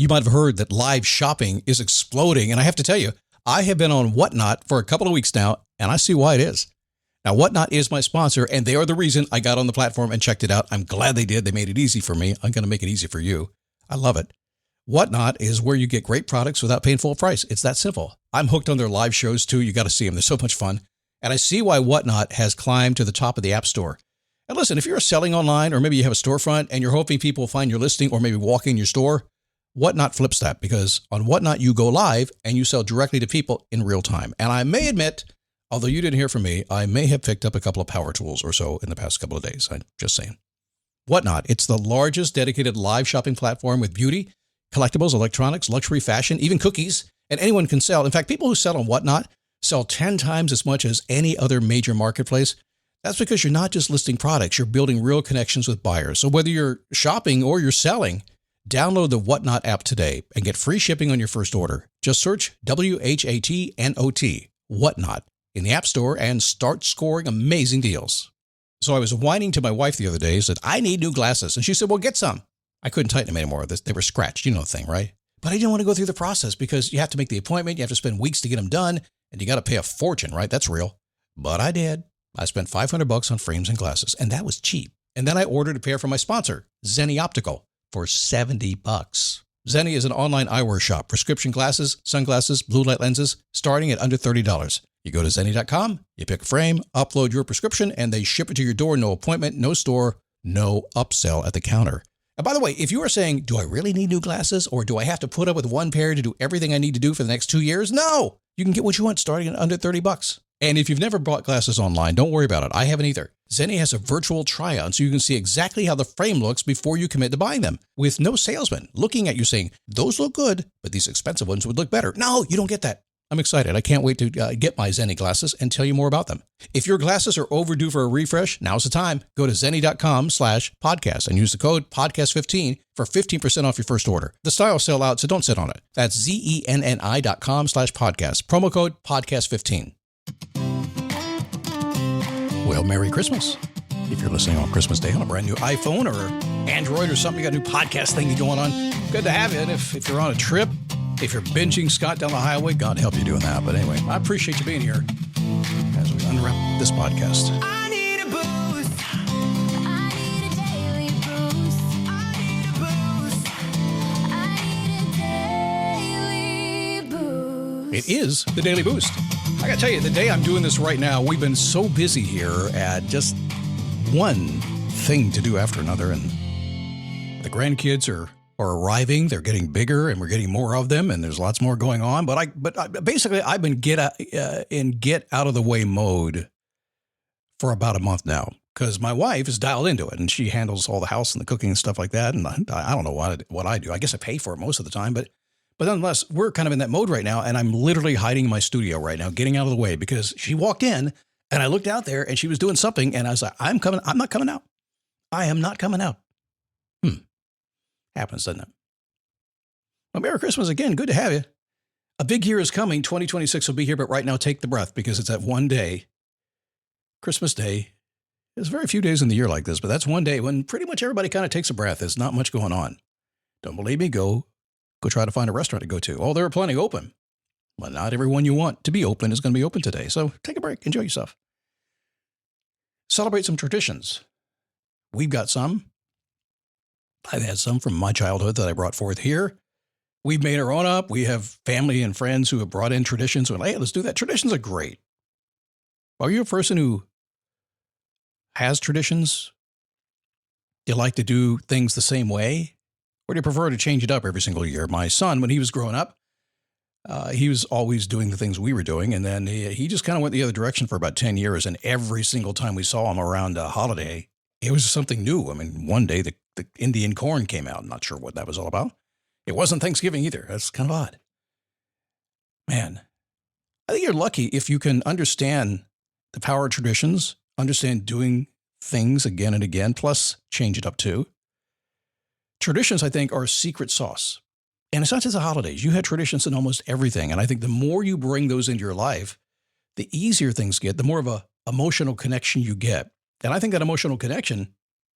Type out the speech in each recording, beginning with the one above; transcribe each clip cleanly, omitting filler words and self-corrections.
You might have heard that live shopping is exploding. And I have to tell you, I have been on Whatnot for a couple of weeks now, and I see why it is. Now, Whatnot is my sponsor, and they are the reason I got on the platform and checked it out. I'm glad they did. They made it easy for me. I'm going to make it easy for you. I love it. Whatnot is where you get great products without paying full price. It's that simple. I'm hooked on their live shows, too. You got to see them. They're so much fun. And I see why Whatnot has climbed to the top of the App Store. And listen, if you're selling online, or maybe you have a storefront and you're hoping people will find your listing or maybe walk in your store, Whatnot flips that, because on Whatnot, you go live and you sell directly to people in real time. And I may admit, although you didn't hear from me, I may have picked up a couple of power tools or so in the past couple of days. I'm just saying. Whatnot, it's the largest dedicated live shopping platform with beauty, collectibles, electronics, luxury, fashion, even cookies, and anyone can sell. In fact, people who sell on Whatnot sell 10 times as much as any other major marketplace. That's because you're not just listing products, you're building real connections with buyers. So whether you're shopping or you're selling, download the Whatnot app today and get free shipping on your first order. Just search WHATNOT, Whatnot, in the App Store and start scoring amazing deals. So I was whining to my wife the other day, said, I need new glasses. And she said, well, get some. I couldn't tighten them anymore. They were scratched. You know the thing, right? But I didn't want to go through the process because you have to make the appointment. You have to spend weeks to get them done. And you got to pay a fortune, right? That's real. But I did. I spent $500 on frames and glasses, and that was cheap. And then I ordered a pair from my sponsor, Zenni Optical, for $70. Zenni is an online eyewear shop, prescription glasses, sunglasses, blue light lenses, starting at under $30. You go to Zenni.com, you pick a frame, upload your prescription, and they ship it to your door. No appointment, no store, no upsell at the counter. And by the way, if you are saying, do I really need new glasses, or do I have to put up with one pair to do everything I need to do for the next 2 years? No, you can get what you want starting at under $30. And if you've never bought glasses online, don't worry about it. I haven't either. Zenni has a virtual try-on so you can see exactly how the frame looks before you commit to buying them, with no salesman looking at you saying, those look good, but these expensive ones would look better. No, you don't get that. I'm excited. I can't wait to get my Zenni glasses and tell you more about them. If your glasses are overdue for a refresh, now's the time. Go to Zenni.com/podcast and use the code podcast15 for 15% off your first order. The styles sell out, so don't sit on it. That's Zenni.com/podcast. Promo code podcast15. Well, Merry Christmas. If you're listening on Christmas Day on a brand new iPhone or Android or something, you got a new podcast thing going on, good to have you. And if you're on a trip, if you're binging Scott down the highway, God help you doing that. But anyway, I appreciate you being here as we unwrap this podcast. I need a boost. I need a daily boost. I need a boost. I need a daily boost. It is the Daily Boost. I got to tell you, the day I'm doing this right now, we've been so busy here at just one thing to do after another. And the grandkids are arriving. They're getting bigger and we're getting more of them. And there's lots more going on. But basically, I've been in get out of the way mode for about a month now, because my wife is dialed into it and she handles all the house and the cooking and stuff like that. And I don't know what I do. I guess I pay for it most of the time, but nonetheless, we're kind of in that mode right now, and I'm literally hiding in my studio right now, getting out of the way, because she walked in, and I looked out there, and she was doing something, and I was like, I'm not coming out. I am not coming out. Happens, doesn't it? Well, Merry Christmas again. Good to have you. A big year is coming. 2026 will be here, but right now, take the breath, because it's that one day, Christmas Day. There's very few days in the year like this, but that's one day when pretty much everybody kind of takes a breath. There's not much going on. Don't believe me? Go try to find a restaurant to go to. Oh, there are plenty open. But not everyone you want to be open is going to be open today. So take a break. Enjoy yourself. Celebrate some traditions. We've got some. I've had some from my childhood that I brought forth here. We've made our own up. We have family and friends who have brought in traditions. We're like, hey, let's do that. Traditions are great. Are you a person who has traditions? Do you like to do things the same way? Or do you prefer to change it up every single year? My son, when he was growing up, he was always doing the things we were doing. And then he just kind of went the other direction for about 10 years. And every single time we saw him around a holiday, it was something new. I mean, one day the Indian corn came out. I'm not sure what that was all about. It wasn't Thanksgiving either. That's kind of odd. Man, I think you're lucky if you can understand the power of traditions, understand doing things again and again, plus change it up too. Traditions, I think, are secret sauce. And it's not just the holidays. You had traditions in almost everything. And I think the more you bring those into your life, the easier things get, the more of a emotional connection you get. And I think that emotional connection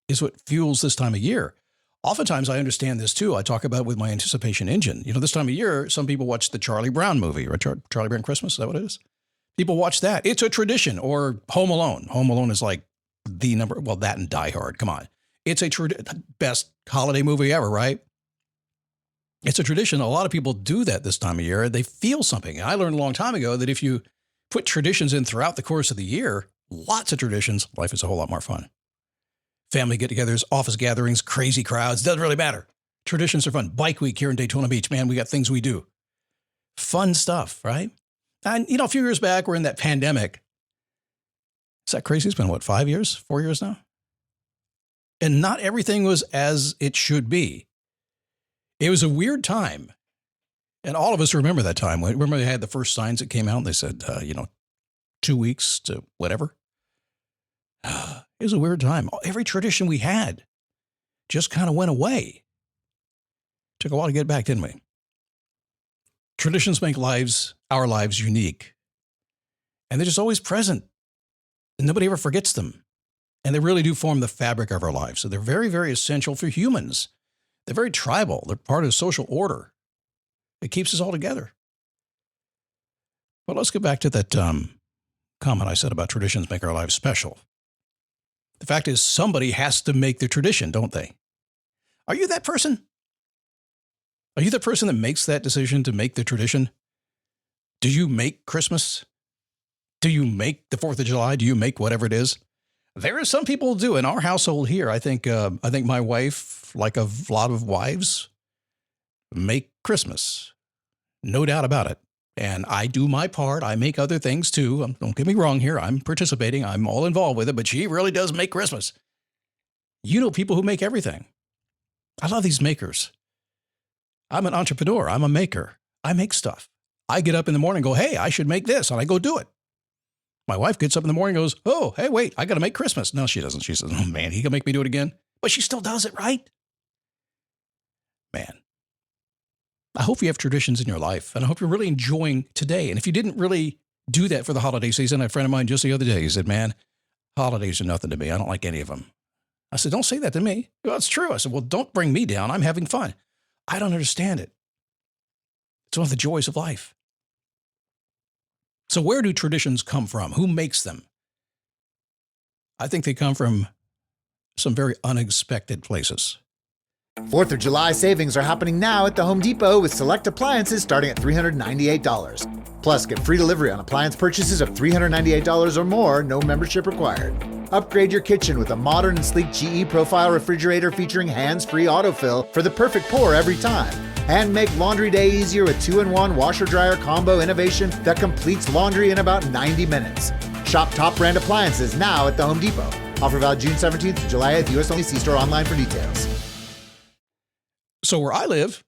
is what fuels this time of year. Oftentimes, I understand this too. I talk about it with my anticipation engine. You know, this time of year, some people watch the Charlie Brown movie, right? Charlie Brown Christmas, is that what it is? People watch that. It's a tradition. Or Home Alone. Home Alone is like the number, well, that and Die Hard. Come on. It's a best holiday movie ever, right? It's a tradition. A lot of people do that this time of year. They feel something. I learned a long time ago that if you put traditions in throughout the course of the year, lots of traditions, life is a whole lot more fun. Family get-togethers, office gatherings, crazy crowds, doesn't really matter. Traditions are fun. Bike week here in Daytona Beach, man, we got things we do. Fun stuff, right? And, you know, a few years back, we're in that pandemic. Is that crazy? It's been, what, 5 years, 4 years now? And not everything was as it should be. It was a weird time. And all of us remember that time. Remember they had the first signs that came out and they said, 2 weeks to whatever. It was a weird time. Every tradition we had just kind of went away. Took a while to get back, didn't we? Traditions make our lives unique. And they're just always present. And nobody ever forgets them. And they really do form the fabric of our lives. So they're very, very essential for humans. They're very tribal. They're part of the social order. It keeps us all together. But let's get back to that comment I said about traditions make our lives special. The fact is, somebody has to make the tradition, don't they? Are you that person? Are you the person that makes that decision to make the tradition? Do you make Christmas? Do you make the 4th of July? Do you make whatever it is? There are some people who do. In our household here, I think my wife, like a lot of wives, make Christmas. No doubt about it. And I do my part. I make other things too. Don't get me wrong here. I'm participating. I'm all involved with it, but she really does make Christmas. You know people who make everything. I love these makers. I'm an entrepreneur. I'm a maker. I make stuff. I get up in the morning and go, hey, I should make this. And I go do it. My wife gets up in the morning and goes, oh, hey, wait, I got to make Christmas. No, she doesn't. She says, oh, man, he can make me do it again. But she still does it, right? Man. I hope you have traditions in your life, and I hope you're really enjoying today. And if you didn't really do that for the holiday season, a friend of mine just the other day, he said, man, holidays are nothing to me. I don't like any of them. I said, don't say that to me. Well, it's true. I said, well, don't bring me down. I'm having fun. I don't understand it. It's one of the joys of life. So where do traditions come from? Who makes them? I think they come from some very unexpected places. 4th of July savings are happening now at the Home Depot with select appliances starting at $398. Plus, get free delivery on appliance purchases of $398 or more, no membership required. Upgrade your kitchen with a modern and sleek GE Profile refrigerator featuring hands-free autofill for the perfect pour every time. And make laundry day easier with 2-in-1 washer-dryer combo innovation that completes laundry in about 90 minutes. Shop top brand appliances now at the Home Depot. Offer valid June 17th to July 8th, US only. See store online for details. So where I live,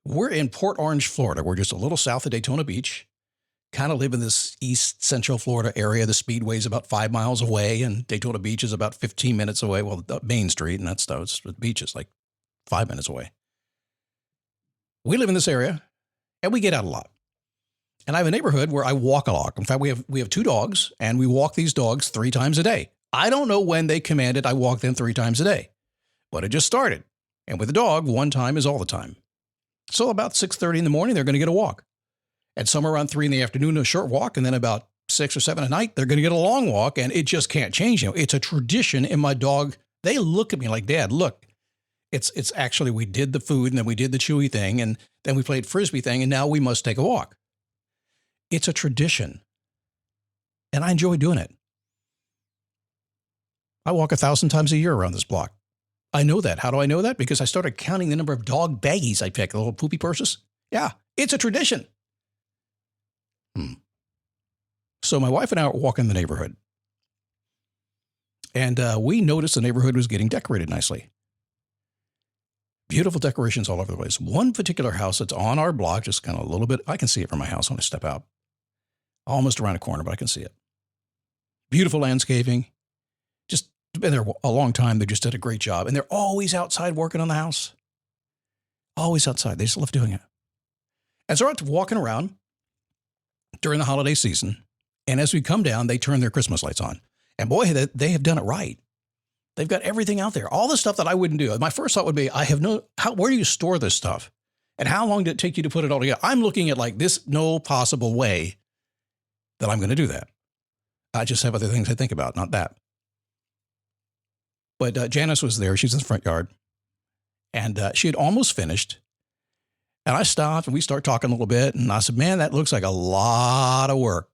we're in Port Orange, Florida. We're just a little south of Daytona Beach. Kind of live in this east central Florida area. The Speedway is about 5 miles away, and Daytona Beach is about 15 minutes away. Well, Main Street and that stuff. The beach is like 5 minutes away. We live in this area, and we get out a lot. And I have a neighborhood where I walk a lot. In fact, we have 2 dogs, and we walk these dogs 3 times a day. I don't know when they commanded I walk them 3 times a day, but it just started. And with a dog, 1 time is all the time. So about 6:30 in the morning, they're going to get a walk. And somewhere around 3 in the afternoon, a short walk. And then about 6 or 7 at night, they're going to get a long walk. And it just can't change. It's a tradition. And my dog, they look at me like, Dad, look, it's actually, we did the food and then we did the chewy thing. And then we played Frisbee thing. And now we must take a walk. It's a tradition. And I enjoy doing it. I walk 1,000 times a year around this block. I know that. How do I know that? Because I started counting the number of dog baggies I pick, the little poopy purses. Yeah, it's a tradition. So my wife and I were walking the neighborhood. And we noticed the neighborhood was getting decorated nicely. Beautiful decorations all over the place. One particular house that's on our block, just kind of a little bit, I can see it from my house when I step out. Almost around a corner, but I can see it. Beautiful landscaping. Just been there a long time. They just did a great job. And they're always outside working on the house. Always outside. They just love doing it. And so we're out walking around during the holiday season. And as we come down, they turn their Christmas lights on. And boy, they have done it right. They've got everything out there, all the stuff that I wouldn't do. My first thought would be, where do you store this stuff? And how long did it take you to put it all together? I'm looking at like this, no possible way that I'm going to do that. I just have other things I think about, not that. But Janice was there. She's in the front yard. And she had almost finished. And I stopped and we started talking a little bit. And I said, man, that looks like a lot of work.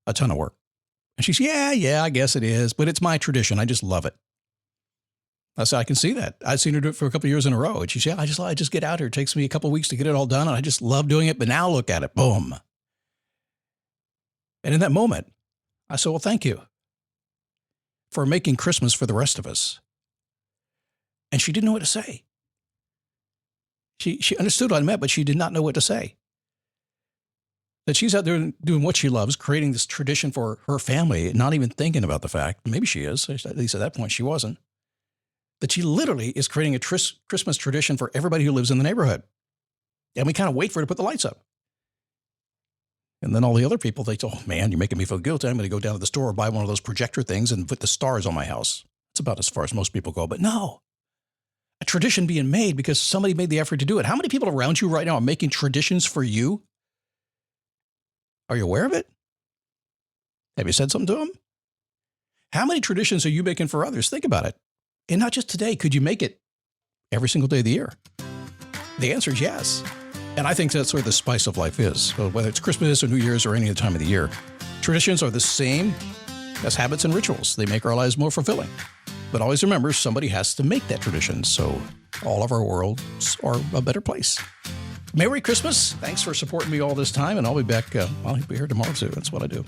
A ton of work. And she said, yeah, I guess it is. But it's my tradition. I just love it. I said, I can see that. I've seen her do it for a couple of years in a row. And she said, I just get out here. It takes me a couple of weeks to get it all done. And I just love doing it. But now look at it. Boom. And in that moment, I said, well, thank you for making Christmas for the rest of us. And she didn't know what to say. She understood what I meant, but she did not know what to say. That she's out there doing what she loves, creating this tradition for her family, not even thinking about the fact, maybe she is, at least at that point she wasn't, that she literally is creating a Christmas tradition for everybody who lives in the neighborhood. And we kind of wait for her to put the lights up. And then all the other people, they say, oh man, you're making me feel guilty. I'm going to go down to the store or buy one of those projector things and put the stars on my house. It's about as far as most people go. But no, a tradition being made because somebody made the effort to do it. How many people around you right now are making traditions for you? Are you aware of it? Have you said something to them? How many traditions are you making for others? Think about it. And not just today. Could you make it every single day of the year? The answer is yes. And I think that's where the spice of life is. So whether it's Christmas or New Year's or any other time of the year, traditions are the same as habits and rituals. They make our lives more fulfilling. But always remember, somebody has to make that tradition. So all of our worlds are a better place. Merry Christmas. Thanks for supporting me all this time. And I'll be back. I'll be here tomorrow too. That's what I do.